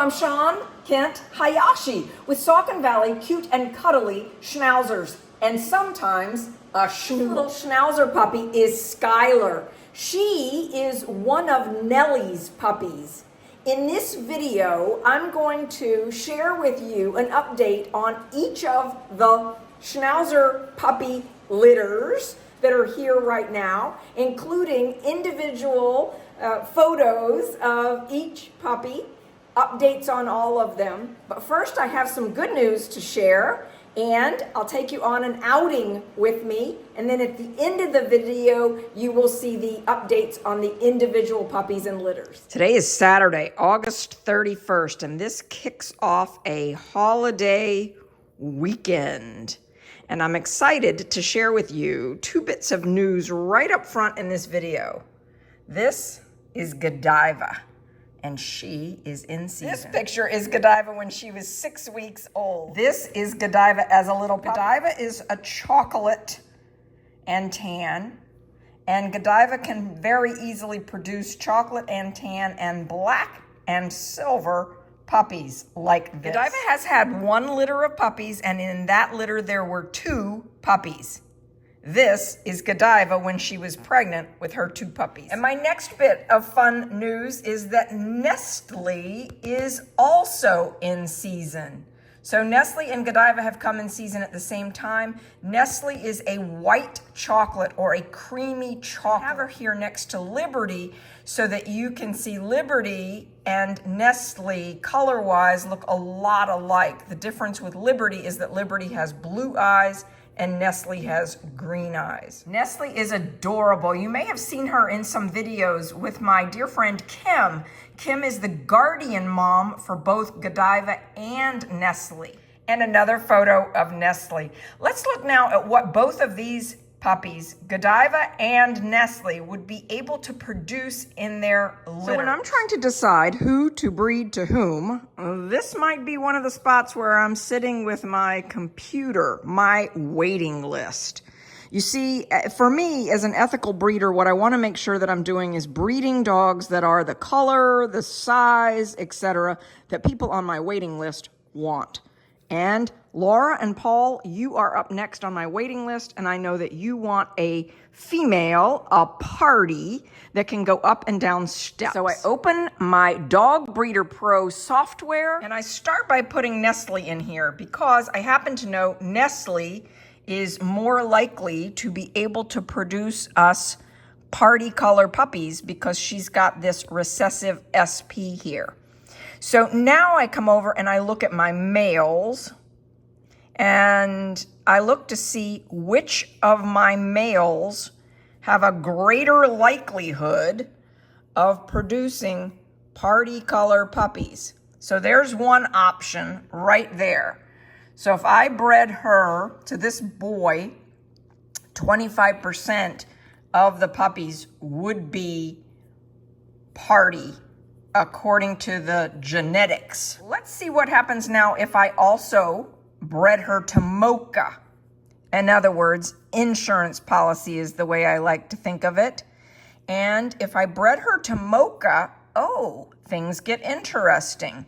I'm Sean Kent Hayashi with Saucon Valley Cute and Cuddly Schnauzers. And sometimes a little Schnauzer puppy is Skylar. She is one of Nellie's puppies. In this video, I'm going to share with you an update on each of the Schnauzer puppy litters that are here right now, including individual photos of each puppy, updates on all of them. But first, I have some good news to share, and I'll take you on an outing with me. And then at the end of the video, you will see the updates on the individual puppies and litters. Today is Saturday, August 31st, and this kicks off a holiday weekend. And I'm excited to share with you two bits of news right up front in this video. This is Godiva, and she is in season. This picture is Godiva when she was 6 weeks old. This is Godiva as a little puppy. Godiva is a chocolate and tan, and Godiva can very easily produce chocolate and tan and black and silver puppies like this. Godiva has had one litter of puppies, and in that litter there were 2 puppies. This is Godiva when she was pregnant with her 2 puppies. And my next bit of fun news is that Nestle is also in season. So Nestle and Godiva have come in season at the same time. Nestle is a white chocolate or a creamy chocolate. I have her here next to Liberty so that you can see Liberty and Nestle color-wise look a lot alike. The difference with Liberty is that Liberty has blue eyes and Nestle has green eyes. Nestle is adorable. You may have seen her in some videos with my dear friend Kim. Kim is the guardian mom for both Godiva and Nestle. And another photo of Nestle. Let's look now at what both of these puppies, Godiva and Nestle, would be able to produce in their litter. So when I'm trying to decide who to breed to whom, this might be one of the spots where I'm sitting with my computer, my waiting list. You see, for me, as an ethical breeder, what I want to make sure that I'm doing is breeding dogs that are the color, the size, etc., that people on my waiting list want. And Laura and Paul, you are up next on my waiting list, and I know that you want a female, a party, that can go up and down steps. So I open my Dog Breeder Pro software, and I start by putting Nestle in here because I happen to know Nestle is more likely to be able to produce us party color puppies because she's got this recessive SP here. So now I come over and I look at my males, and I look to see which of my males have a greater likelihood of producing party color puppies. So there's one option right there. So if I bred her to this boy, 25% of the puppies would be party according to the genetics. Let's see what happens now if I also bred her to Mocha. In other words, insurance policy is the way I like to think of it. And if I bred her to Mocha, oh, things get interesting.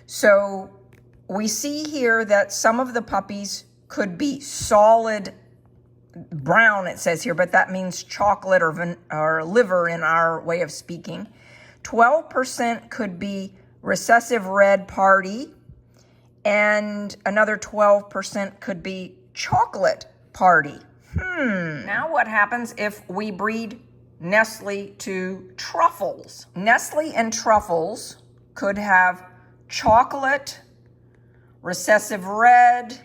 So we see here that some of the puppies could be solid brown, it says here, but that means chocolate or liver in our way of speaking. 12% could be recessive red party, and another 12% could be chocolate party. Now what happens if we breed Nestle to Truffles? Nestle and Truffles could have chocolate, recessive red,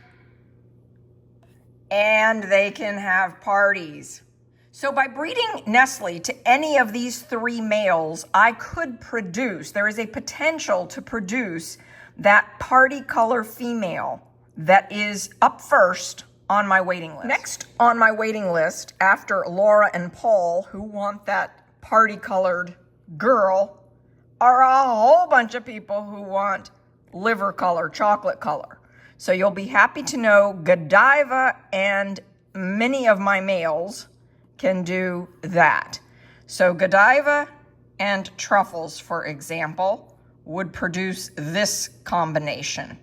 and they can have parties. So by breeding Nestle to any of these 3 males, I could produce, there is a potential to produce that party color female that is up first on my waiting list. Next on my waiting list, after Laura and Paul, who want that party colored girl, are a whole bunch of people who want liver color, chocolate color. So you'll be happy to know Godiva and many of my males can do that. So Godiva and Truffles, for example, would produce this combination.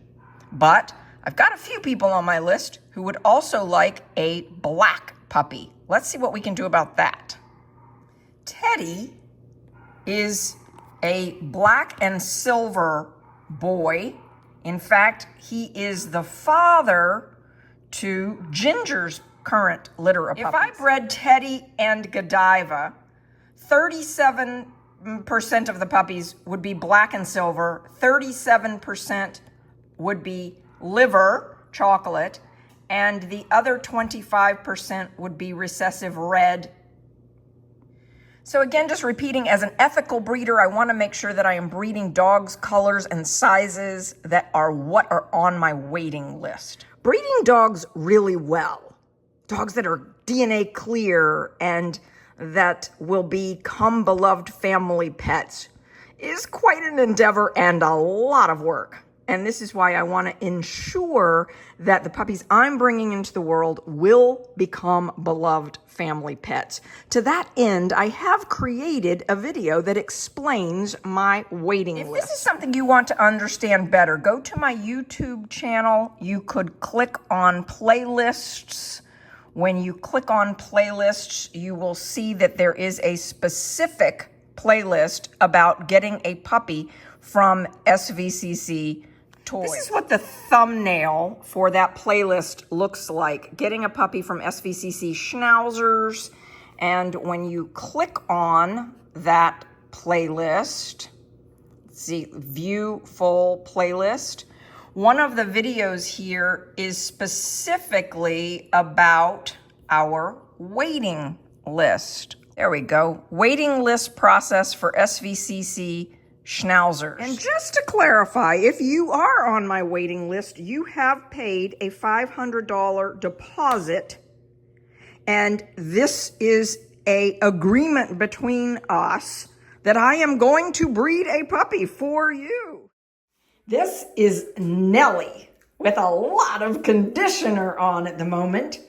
But I've got a few people on my list who would also like a black puppy. Let's see what we can do about that. Teddy is a black and silver boy. In fact, he is the father to Ginger's current litter of puppies. If I bred Teddy and Godiva, 37% of the puppies would be black and silver, 37% would be liver, chocolate, and the other 25% would be recessive red. So again, just repeating, as an ethical breeder, I want to make sure that I am breeding dogs, colors, and sizes that are what are on my waiting list. Breeding dogs really well, dogs that are DNA clear and that will become beloved family pets, is quite an endeavor and a lot of work. And this is why I want to ensure that the puppies I'm bringing into the world will become beloved family pets. To that end, I have created a video that explains my waiting list. If this is something you want to understand better, go to my YouTube channel. You could click on playlists. When you click on playlists, you will see that there is a specific playlist about getting a puppy from SVCC Toys. This is what the thumbnail for that playlist looks like. Getting a puppy from SVCC Schnauzers. And when you click on that playlist, let's see, view full playlist. One of the videos here is specifically about our waiting list. There we go. Waiting list process for SVCC Schnauzers. And just to clarify, if you are on my waiting list, you have paid a $500 deposit, and this is an agreement between us that I am going to breed a puppy for you. This is Nellie with a lot of conditioner on at the moment.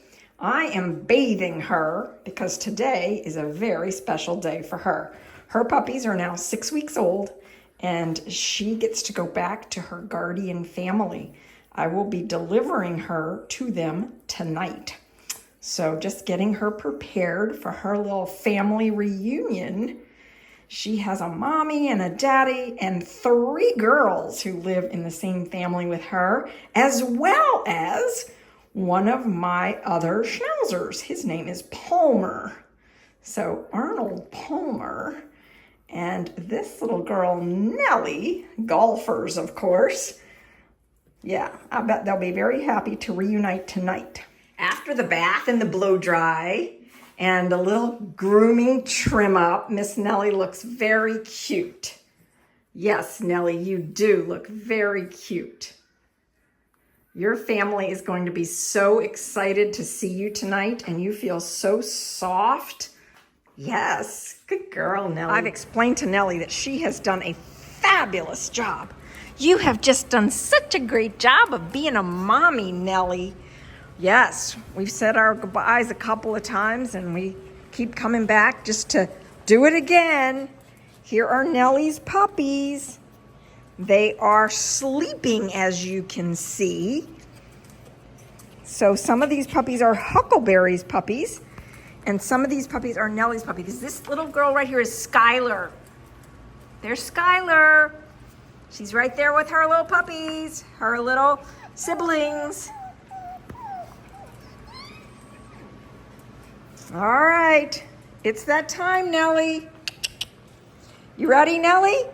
I am bathing her because today is a very special day for her. Her puppies are now 6 weeks old, and she gets to go back to her guardian family. I will be delivering her to them tonight. So just getting her prepared for her little family reunion. She has a mommy and a daddy and 3 girls who live in the same family with her, as well as one of my other Schnauzers. His name is Palmer. So Arnold Palmer and this little girl, Nellie, golfers, of course. Yeah, I bet they'll be very happy to reunite tonight. After the bath and the blow dry and a little grooming trim up, Miss Nellie looks very cute. Yes, Nellie, you do look very cute. Your family is going to be so excited to see you tonight, and you feel so soft. Yes, good girl, Nellie. I've explained to Nellie that she has done a fabulous job. You have just done such a great job of being a mommy, Nellie. Yes, we've said our goodbyes a couple of times, and we keep coming back just to do it again. Here are Nellie's puppies. They are sleeping, as you can see. So some of these puppies are Huckleberry's puppies, and some of these puppies are Nellie's puppies. This little girl right here is Skylar. There's Skylar. She's right there with her little puppies, her little siblings. All right, it's that time, Nellie. You ready, Nellie?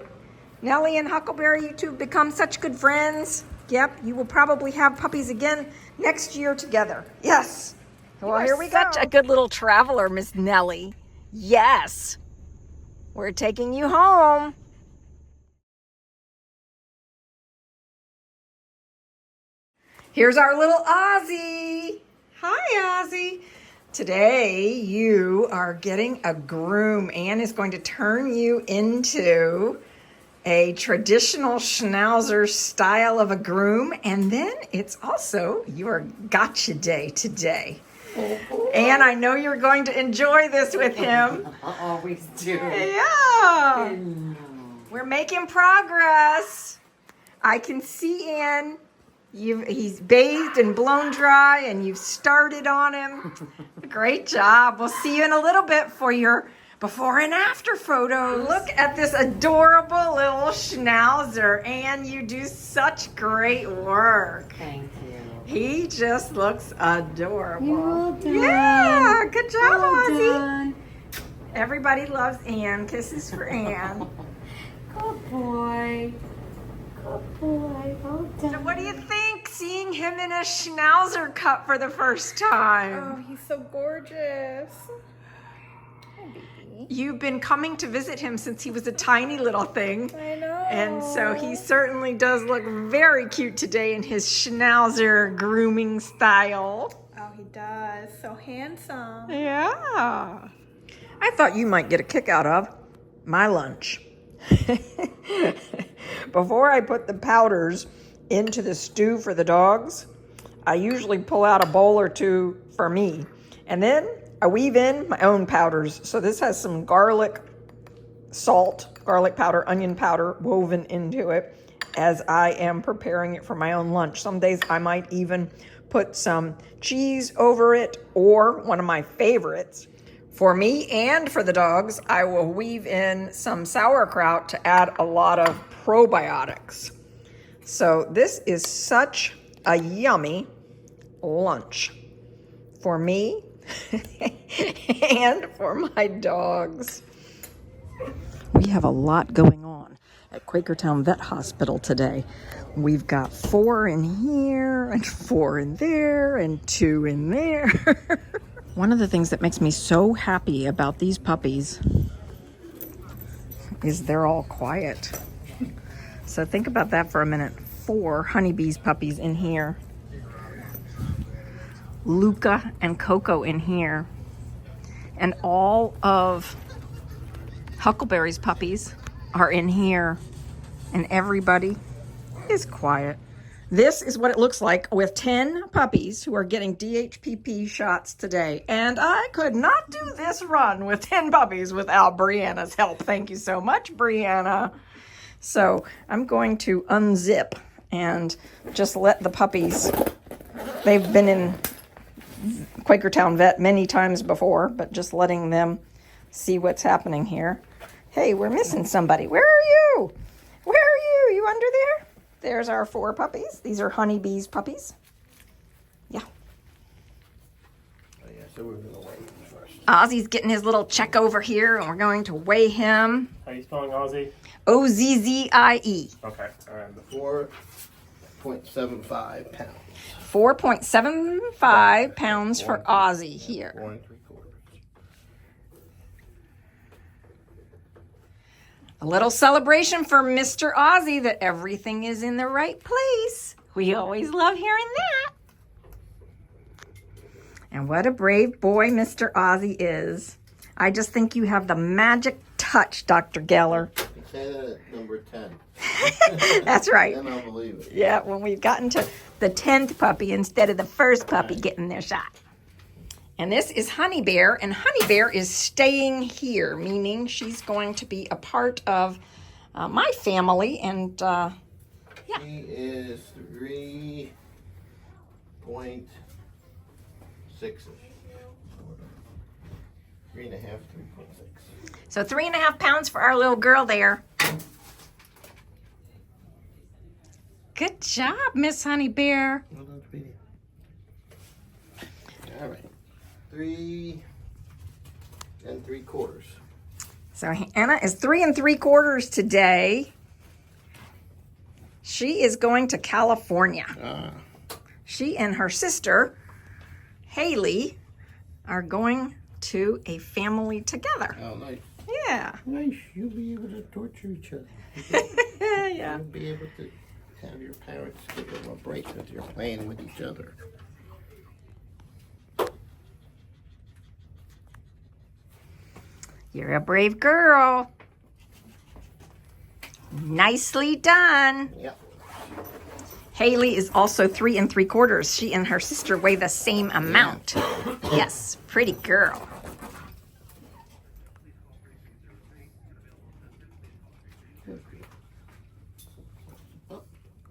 Nellie and Huckleberry, you two become such good friends. Yep, you will probably have puppies again next year together. Yes. Well, here we go. Such a good little traveler, Miss Nellie. Yes. We're taking you home. Here's our little Ozzy. Hi, Ozzy. Today, you are getting a groom. Anne is going to turn you into a traditional Schnauzer style of a groom, and then it's also your gotcha day today. And I know you're going to enjoy this with him. I always do. Yeah. We're making progress. I can see Ann. He's bathed and blown dry, and you've started on him. Great job. We'll see you in a little bit for your before and after photos. Look at this adorable little Schnauzer, and you do such great work. Thank you. He just looks adorable. You're all done. Yeah, good job, Well Ozzy. done. Everybody loves Ann. Kisses for Ann. Good boy. Good boy. Well done. So what do you think, seeing him in a Schnauzer cup for the first time? Oh, he's so gorgeous. You've been coming to visit him since he was a tiny little thing. I know. And so he certainly does look very cute today in his Schnauzer grooming style. Oh, he does. So handsome. Yeah. I thought you might get a kick out of my lunch. Before I put the powders into the stew for the dogs, I usually pull out a bowl or two for me. And then I weave in my own powders. So this has some garlic salt, garlic powder, onion powder woven into it as I am preparing it for my own lunch. Some days I might even put some cheese over it, or one of my favorites, for me and for the dogs, I will weave in some sauerkraut to add a lot of probiotics. So this is such a yummy lunch for me and for my dogs. We have a lot going on at Quakertown Vet Hospital today. We've got 4 in here and 4 in there and 2 in there. One of the things that makes me so happy about these puppies is they're all quiet. So think about that for a minute. 4 honeybees puppies in here. Luca and Coco in here. And all of Huckleberry's puppies are in here. And everybody is quiet. This is what it looks like with 10 puppies who are getting DHPP shots today. And I could not do this run with 10 puppies without Brianna's help. Thank you so much, Brianna. So I'm going to unzip and just let the puppies, they've been in Quakertown Vet many times before, but just letting them see what's happening here. Hey, we're missing somebody. Where are you? Where are you? You under there? There's our 4 puppies. These are honeybees puppies. Yeah. Oh, yeah, so we're going to weigh him first. Ozzy's getting his little check over here, and we're going to weigh him. How are you spelling Aussie? Ozzie. Okay, all right. 4.75 pounds. 4.75 pounds for Ozzy here. 4 3/4. A little celebration for Mr. Ozzy that everything is in the right place. We always love hearing that. And what a brave boy Mr. Ozzy is. I just think you have the magic touch, Dr. Geller. You say that at number 10. That's right. Then I'll believe it. Yeah, when we've gotten to the 10th puppy instead of the first puppy getting their shot. And this is Honey Bear, and Honey Bear is staying here, meaning she's going to be a part of my family. And yeah. He is 3.6. 3.5, 3.6. So 3.5 pounds for our little girl there. Good job, Miss Honey Bear. Well done, sweetie. All right. 3 3/4. So Anna is 3 3/4 today. She is going to California. She and her sister, Haley, are going to a family together. Oh, nice. Yeah. Nice. You'll be able to torture each other. Yeah. You'll be able to have your parents give them a break because you're playing with each other. You're a brave girl. Nicely done. Yep. Haley is also 3 3/4. She and her sister weigh the same amount. Yes, pretty girl. Good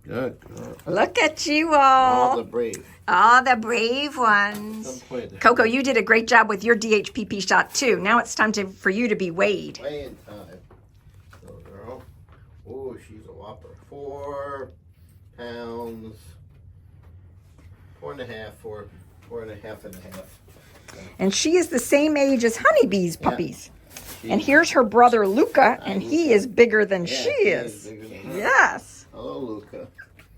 Good girl. Look at you All all. the brave. All the brave ones. Some point. Coco, you did a great job with your DHPP shot too. Now it's time for you to be weighed. Weighing time. Little girl. Oh, she's a whopper. 4 pounds. 4.5, 4.5. And she is the same age as Honeybee's Yeah. puppies. And here's her brother Luca, and he is bigger than Yeah, she he is. bigger than her. Yes. Hello, Luca.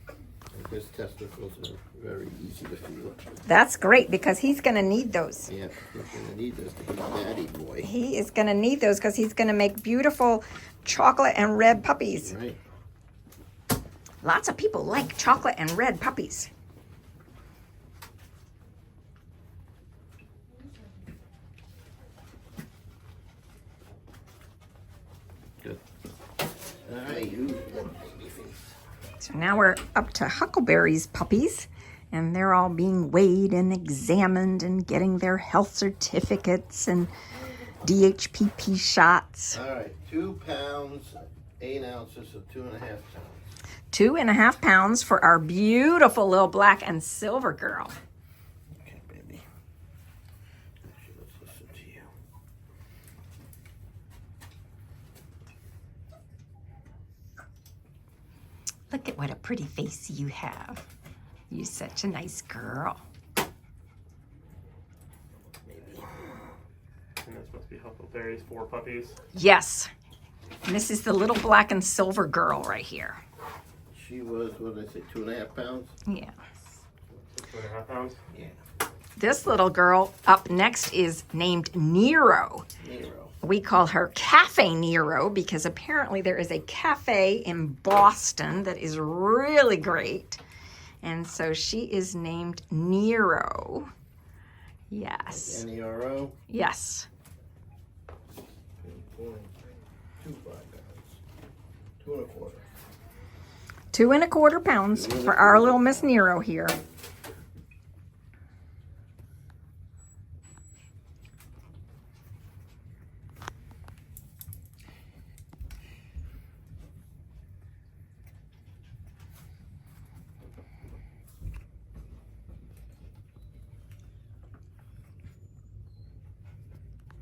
And his testicles are very easy to feel. That's great because he's going to need those. Yeah, he's going to need this to be a daddy boy. He is going to need those because he's going to make beautiful chocolate and red puppies. Right. Lots of people like chocolate and red puppies. Good. All right, you little baby face. So now we're up to Huckleberry's puppies, and they're all being weighed and examined and getting their health certificates and DHPP shots. All right, 2 pounds, 8 ounces, so 2.5 pounds. 2.5 pounds for our beautiful little black and silver girl. Okay, baby. Actually, let's listen to you. Look at what a pretty face you have. You're such a nice girl. And this must be Huckleberry's 4 puppies. Yes. And this is the little black and silver girl right here. She was, what did I say, 2.5 pounds? Yeah. 2.5 pounds. Yeah. This little girl up next is named Nero. Nero. We call her Cafe Nero because apparently there is a cafe in Boston that is really great. And so she is named Nero. Yes. N-E-R-O. Yes. 2.25 pounds. 2.25. 2.25 pounds for our little Miss Nero here.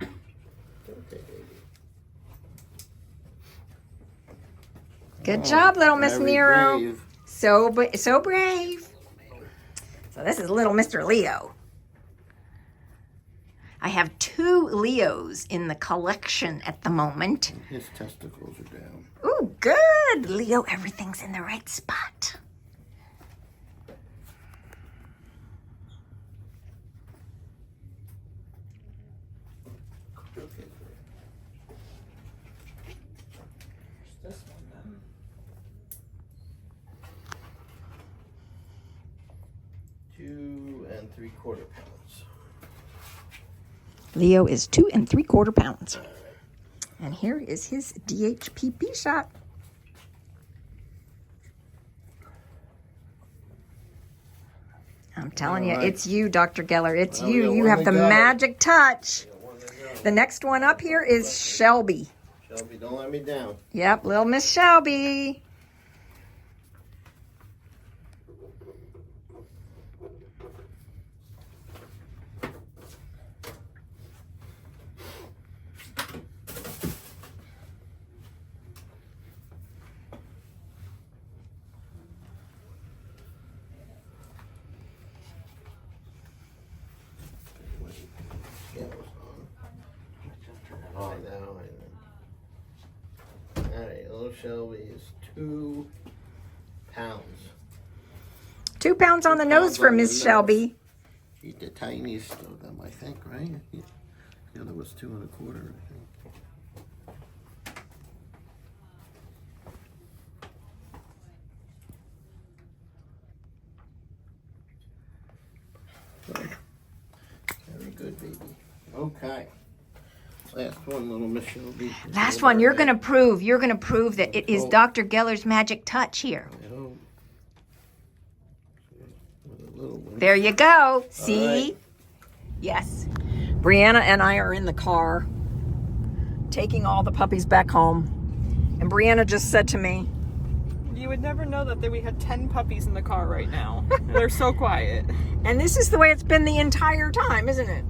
Okay, baby. Good job, little Miss Very Nero. brave. So brave. So this is little Mr. Leo. I have 2 Leos in the collection at the moment. His testicles are down. Ooh, good. Leo, everything's in the right spot. Okay. This one then. 2.75 pounds. Leo is 2.75 pounds. And here is his DHPP shot. I'm telling you, All right. it's you, Dr. Geller. It's Well, we you. got You one have to the go. magic touch. One to go. The next one up here is Shelby. Shelby, don't let me down. Yep, little Miss Shelby. I know. Alright, little Shelby is 2 pounds. 2 pounds on the nose for on the Miss nose. Shelby. She's the tiniest of them, I think, right? The other was 2.25, I think. Very good, baby. Okay. Last one, little Miss Shelby. Last one, you're going to prove that it is Dr. Geller's magic touch here. I hope. With a little one. There you go. See? right. Yes. Brianna and I are in the car taking all the puppies back home. And Brianna just said to me, You would never know that we had 10 puppies in the car right now. They're so quiet. And this is the way it's been the entire time, isn't it?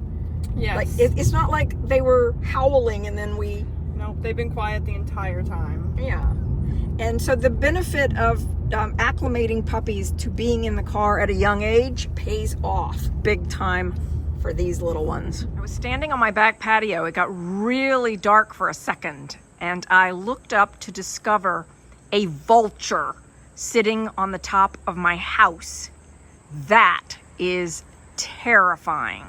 Yes. Like it's not like they were howling and then we. Nope, they've been quiet the entire time. Yeah. And so the benefit of acclimating puppies to being in the car at a young age pays off big time for these little ones. I was standing on my back patio. It got really dark for a second, and I looked up to discover a vulture sitting on the top of my house. That is terrifying.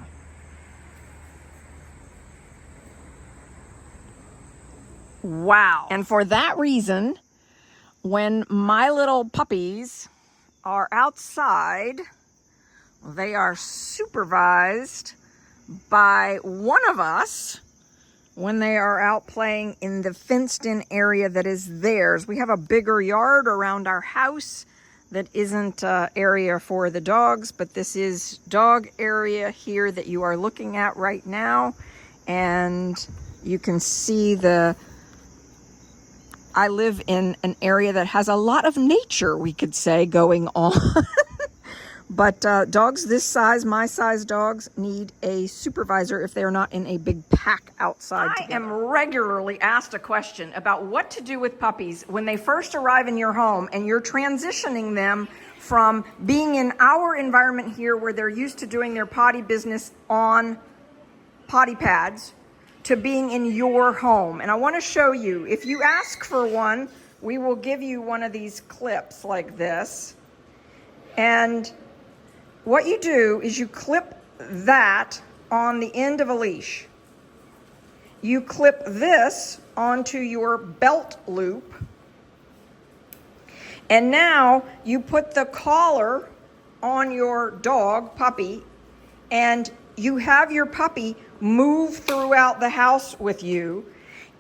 Wow. And for that reason, when my little puppies are outside, they are supervised by one of us when they are out playing in the fenced-in area that is theirs. We have a bigger yard around our house that isn't area for the dogs, but this is dog area here that you are looking at right now. And you can see I live in an area that has a lot of nature, we could say, going on. But dogs this size, my size dogs, need a supervisor if they're not in a big pack outside together. I am regularly asked a question about what to do with puppies when they first arrive in your home and you're transitioning them from being in our environment here where they're used to doing their potty business on potty pads to being in your home. And I want to show you, if you ask for one, we will give you one of these clips like this. And what you do is you clip that on the end of a leash. You clip this onto your belt loop. And now you put the collar on your dog, puppy, and you have your puppy move throughout the house with you.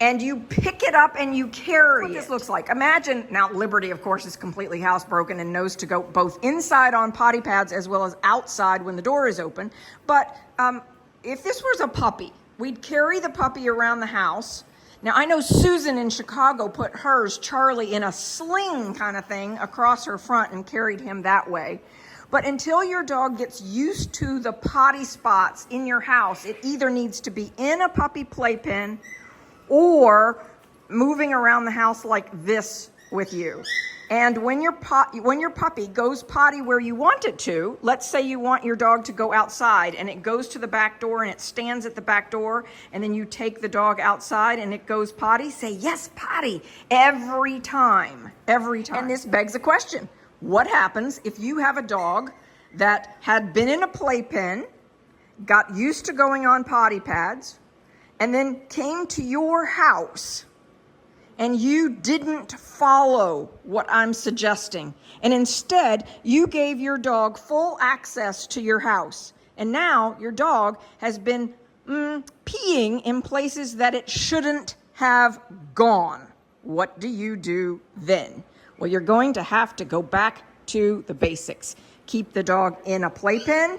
And you pick it up and you carry it. What this looks like. Imagine, now Liberty, of course, is completely housebroken and knows to go both inside on potty pads as well as outside when the door is open. But if this was a puppy, we'd carry the puppy around the house. Now, I know Susan in Chicago put hers, Charlie, in a sling kind of thing across her front and carried him that way. But until your dog gets used to the potty spots in your house, it either needs to be in a puppy playpen or moving around the house like this with you. And when your puppy goes potty where you want it to, let's say you want your dog to go outside and it goes to the back door and it stands at the back door, and then you take the dog outside and it goes potty, say, yes, potty, every time. And this begs a question. What happens if you have a dog that had been in a playpen, got used to going on potty pads, and then came to your house and you didn't follow what I'm suggesting, and instead you gave your dog full access to your house, and now your dog has been peeing in places that it shouldn't have gone? What do you do then? Well, you're going to have to go back to the basics. Keep the dog in a playpen.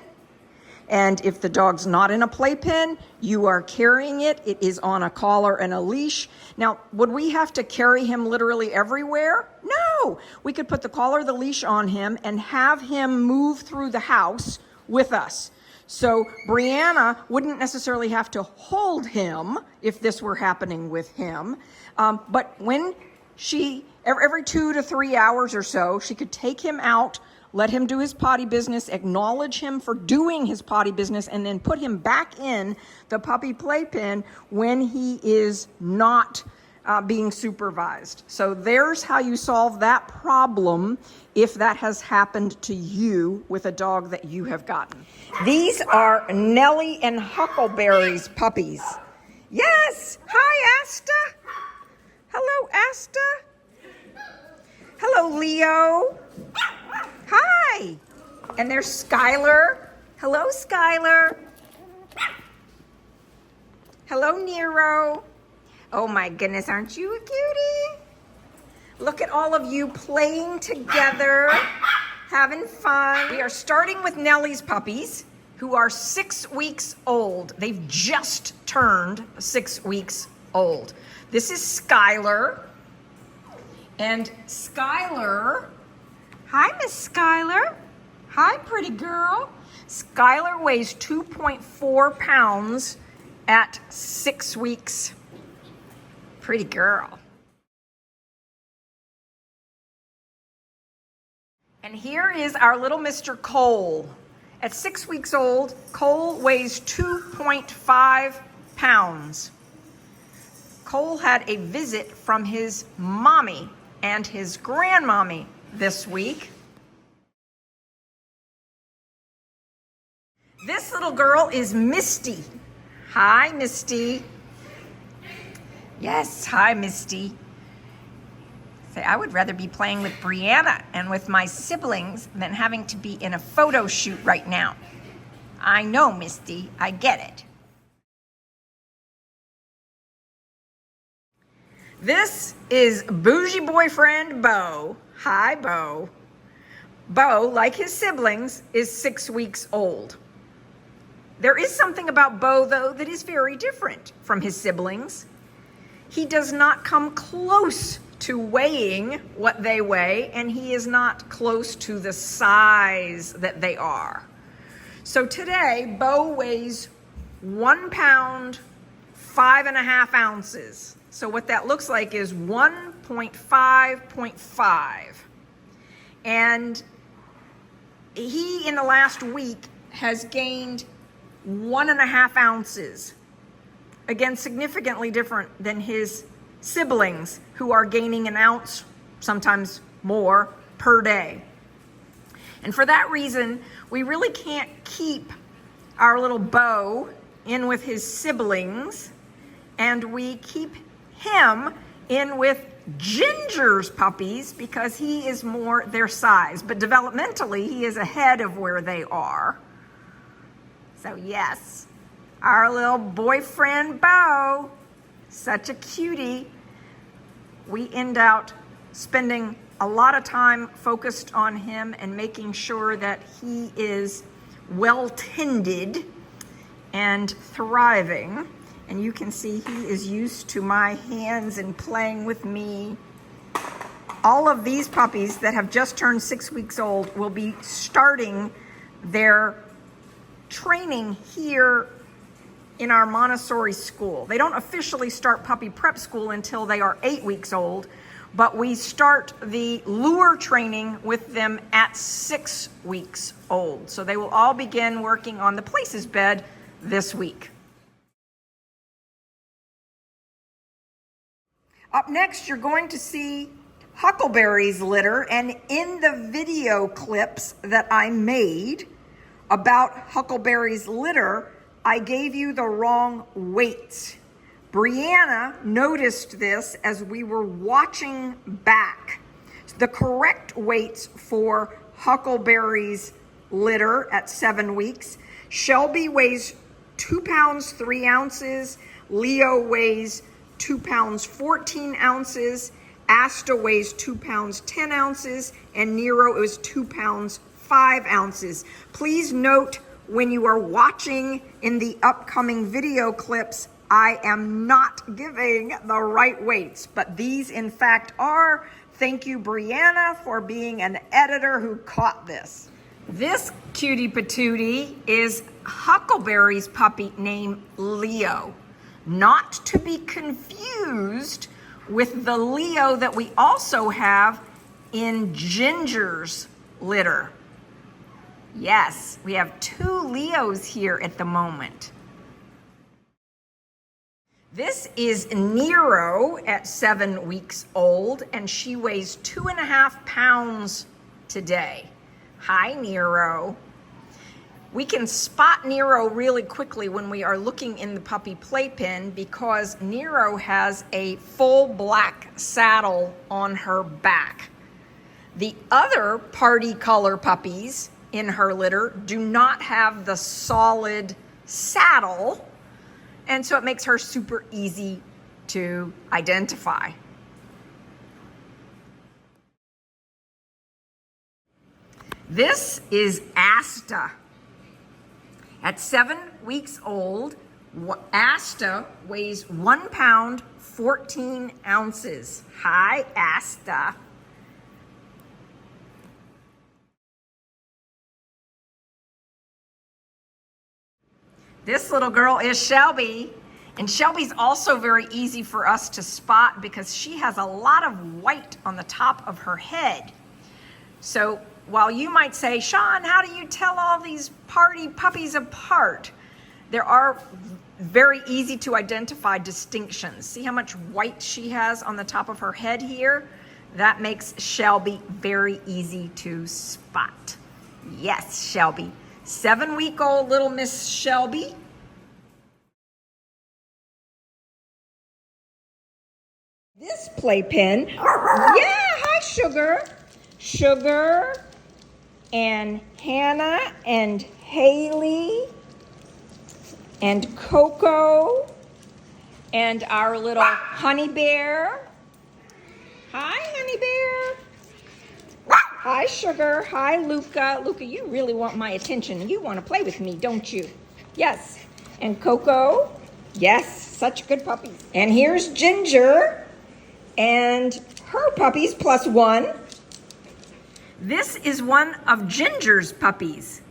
And if the dog's not in a playpen, you are carrying it. It is on a collar and a leash. Now, would we have to carry him literally everywhere? No. We could put the collar, the leash on him and have him move through the house with us. So Brianna wouldn't necessarily have to hold him if this were happening with him. But when every 2 to 3 hours or so, she could take him out, let him do his potty business, acknowledge him for doing his potty business, and then put him back in the puppy playpen when he is not being supervised. So there's how you solve that problem if that has happened to you with a dog that you have gotten. These are Nellie and Huckleberry's puppies. Yes! Hi, Asta! Hello, Asta! Hello, Leo! Hi! And there's Skylar. Hello, Skylar. Hello, Nero. Oh my goodness, aren't you a cutie? Look at all of you playing together, having fun. We are starting with Nellie's puppies, who are 6 weeks old. They've just turned 6 weeks old. This is Skylar. And Skylar, hi Miss Skylar. Hi pretty girl. Skylar weighs 2.4 pounds at 6 weeks. Pretty girl. And here is our little Mr. Cole. At 6 weeks old, Cole weighs 2.5 pounds. Cole had a visit from his mommy and his grandmommy this week. This little girl is Misty. Hi, Misty. Yes, hi, Misty. Say, I would rather be playing with Brianna and with my siblings than having to be in a photo shoot right now. I know, Misty, I get it. This is bougie boyfriend Bo. Hi, Bo. Bo, like his siblings, is 6 weeks old. There is something about Bo, though, that is very different from his siblings. He does not come close to weighing what they weigh, and he is not close to the size that they are. So today, Bo weighs 1 pound, 5.5 ounces. So what that looks like is 1.5.5. And he, in the last week, has gained 1.5 ounces. Again, significantly different than his siblings, who are gaining an ounce, sometimes more, per day. And for that reason, we really can't keep our little Bo in with his siblings, and we keep him in with Ginger's puppies because he is more their size. But developmentally, he is ahead of where they are. So yes, our little boyfriend Bo, such a cutie. We end out spending a lot of time focused on him and making sure that he is well tended and thriving. And you can see he is used to my hands and playing with me. All of these puppies that have just turned 6 weeks old will be starting their training here in our Montessori school. They don't officially start puppy prep school until they are 8 weeks old, but we start the lure training with them at 6 weeks old. So they will all begin working on the places bed this week. Up next, you're going to see Huckleberry's litter, and in the video clips that I made about Huckleberry's litter, I gave you the wrong weights. Brianna noticed this as we were watching back. The correct weights for Huckleberry's litter at 7 weeks. Shelby weighs 2 pounds 3 ounces. Leo weighs 2 pounds 14 ounces. Asta weighs 2 pounds 10 ounces. And Nero is 2 pounds 5 ounces. Please note, when you are watching in the upcoming video clips, I am not giving the right weights, but these in fact are. Thank you, Brianna, for being an editor who caught this. This cutie patootie is Huckleberry's puppy named Leo. Not to be confused with the Leo that we also have in Ginger's litter. Yes, we have 2 Leos here at the moment. This is Nero at 7 weeks old, and she weighs 2.5 pounds today. Hi, Nero. We can spot Nero really quickly when we are looking in the puppy playpen because Nero has a full black saddle on her back. The other party color puppies in her litter do not have the solid saddle, and so it makes her super easy to identify. This is Asta. At 7 weeks old, Asta weighs 1 pound, 14 ounces. Hi, Asta. This little girl is Shelby, and Shelby's also very easy for us to spot because she has a lot of white on the top of her head. So while you might say, Sean, how do you tell all these party puppies apart? There are very easy to identify distinctions. See how much white she has on the top of her head here? That makes Shelby very easy to spot. Yes, Shelby. 7-week-old little Miss Shelby. This playpen, yeah, hi Sugar. Sugar and Hannah and Haley and Coco and our little honey bear. Hi, honey bear. Hi, Sugar. Hi, Luca. Luca, you really want my attention. You want to play with me, don't you? Yes. And Coco. Yes, such good puppies. And here's Ginger and her puppies plus one. This is one of Ginger's puppies.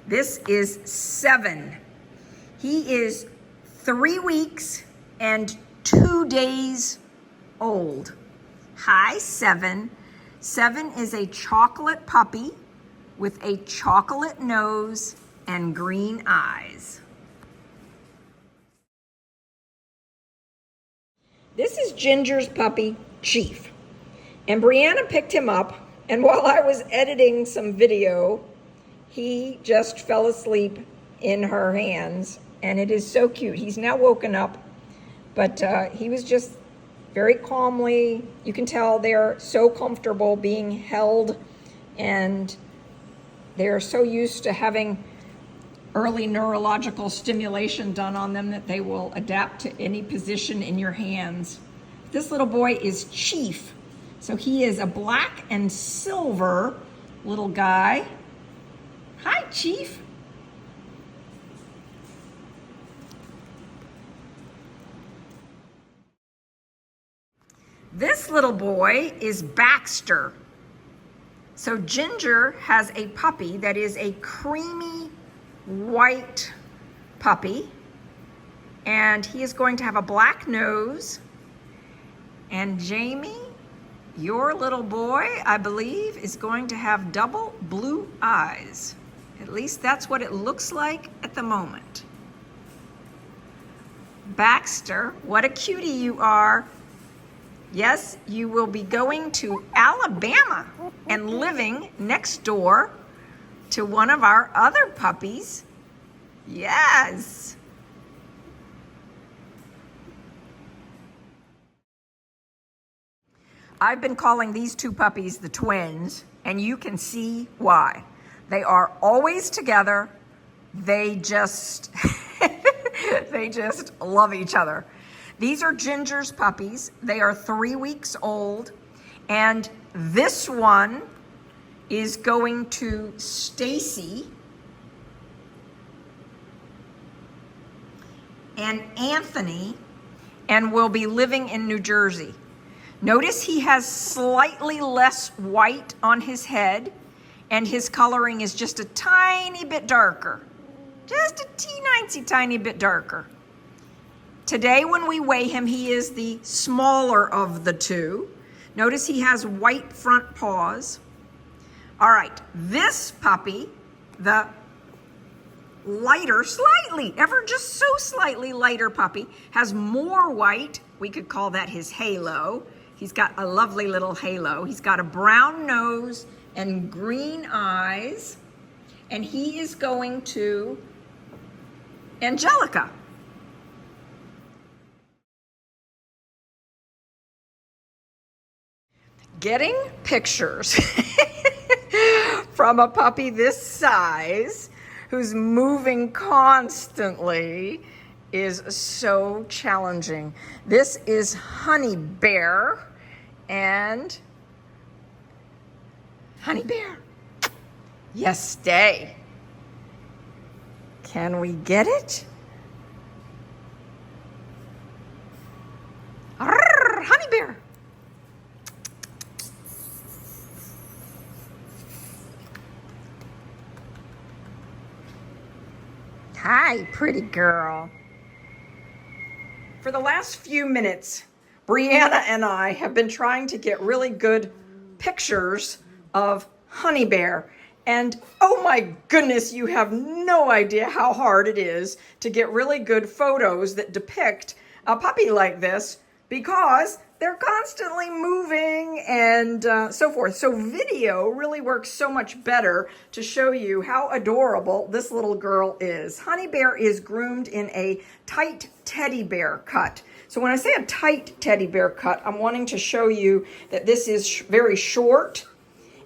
This is 7. He is 3 weeks and 2 days old. Hi, 7. 7 is a chocolate puppy with a chocolate nose and green eyes. This is Ginger's puppy, Chief. And Brianna picked him up, and while I was editing some video, he just fell asleep in her hands, and it is so cute. He's now woken up, but he was just very calmly. You can tell they're so comfortable being held, and they're so used to having early neurological stimulation done on them that they will adapt to any position in your hands. This little boy is Chief. So he is a black and silver little guy. Hi, Chief. This little boy is Baxter. So Ginger has a puppy that is a creamy white puppy, and he is going to have a black nose. And Jamie, your little boy, I believe, is going to have double blue eyes. At least that's what it looks like at the moment. Baxter, what a cutie you are. Yes, you will be going to Alabama and living next door to one of our other puppies. Yes. I've been calling these two puppies the twins, and you can see why. They are always together. They just, they just love each other. These are Ginger's puppies. They are 3 weeks old, and this one is going to Stacy and Anthony, and will be living in New Jersey. Notice he has slightly less white on his head, and his coloring is just a tiny bit darker. Just a tiny bit darker. Today when we weigh him, he is the smaller of the two. Notice he has white front paws. All right, this puppy, the lighter, slightly, ever just so slightly lighter puppy, has more white. We could call that his halo. He's got a lovely little halo. He's got a brown nose and green eyes, and he is going to Angelica. Getting pictures from a puppy this size who's moving constantly is so challenging. This is Honey Bear and Honey Bear. Yes, stay. Can we get it? Hi, pretty girl. For the last few minutes, Brianna and I have been trying to get really good pictures of Honey Bear. And oh my goodness, you have no idea how hard it is to get really good photos that depict a puppy like this because they're constantly moving and so forth. So video really works so much better to show you how adorable this little girl is. Honey Bear is groomed in a tight teddy bear cut. So when I say a tight teddy bear cut, I'm wanting to show you that this is very short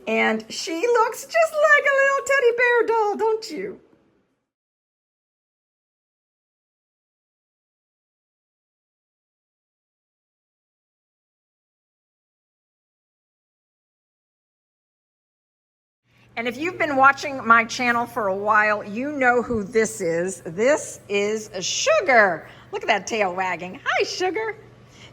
and she looks just like a little teddy bear doll, don't you? And if you've been watching my channel for a while, you know who this is. This is Sugar. Look at that tail wagging. Hi, Sugar.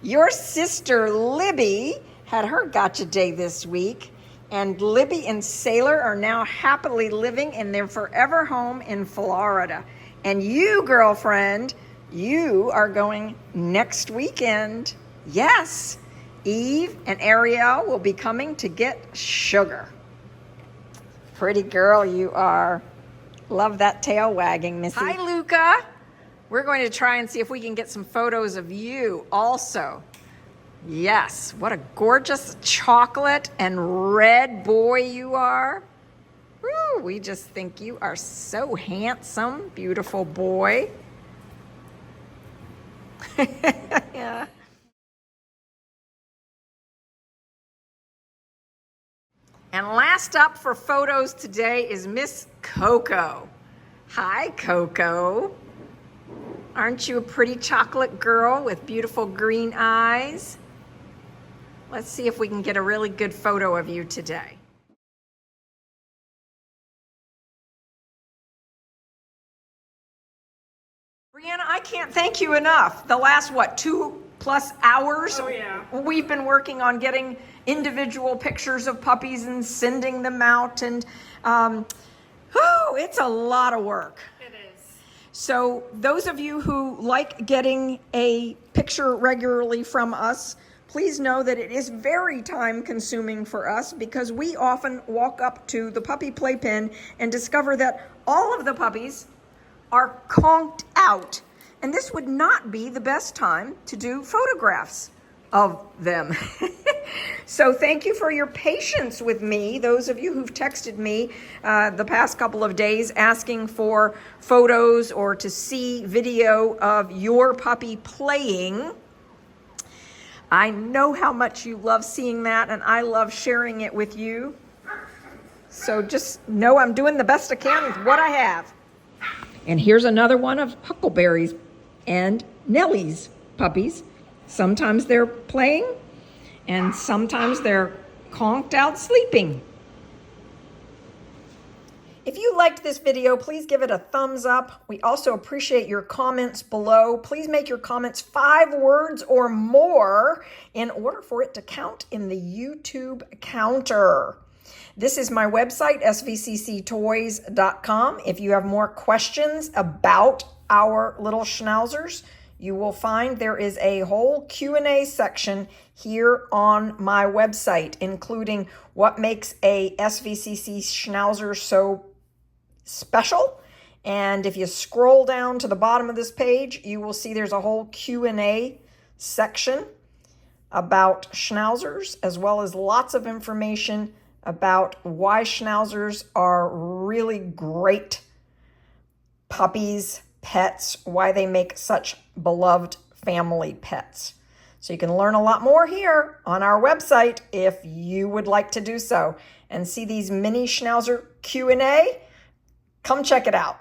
Your sister, Libby, had her gotcha day this week. And Libby and Sailor are now happily living in their forever home in Florida. And you, girlfriend, you are going next weekend. Yes, Eve and Ariel will be coming to get Sugar. Pretty girl you are. Love that tail wagging, Missy. Hi, Luca. We're going to try and see if we can get some photos of you also. Yes, what a gorgeous chocolate and red boy you are. Woo, we just think you are so handsome, beautiful boy. Yeah. And last up for photos today is Miss Coco. Hi, Coco. Aren't you a pretty chocolate girl with beautiful green eyes? Let's see if we can get a really good photo of you today. Brianna, I can't thank you enough. The last, 2+ hours? Oh, yeah. We've been working on getting individual pictures of puppies and sending them out. And, it's a lot of work. It is. So those of you who like getting a picture regularly from us, please know that it is very time consuming for us because we often walk up to the puppy playpen and discover that all of the puppies are conked out. And this would not be the best time to do photographs of them. So thank you for your patience with me. Those of you who've texted me the past couple of days asking for photos or to see video of your puppy playing. I know how much you love seeing that, and I love sharing it with you. So just know I'm doing the best I can with what I have. And here's another one of Huckleberry's and Nellie's puppies. Sometimes they're playing, and sometimes they're conked out sleeping. If you liked this video, please give it a thumbs up. We also appreciate your comments below. Please make your comments 5 words or more in order for it to count in the YouTube counter. This is my website, SVCCtoys.com. If you have more questions about our little schnauzers, you will find there is a whole Q&A section here on my website, including what makes a SVCC Schnauzer so special. And if you scroll down to the bottom of this page, you will see there's a whole Q&A section about schnauzers, as well as lots of information about why schnauzers are really great puppies, pets, why they make such beloved family pets. So you can learn a lot more here on our website if you would like to do so and see these mini Schnauzer Q&A. Come check it out.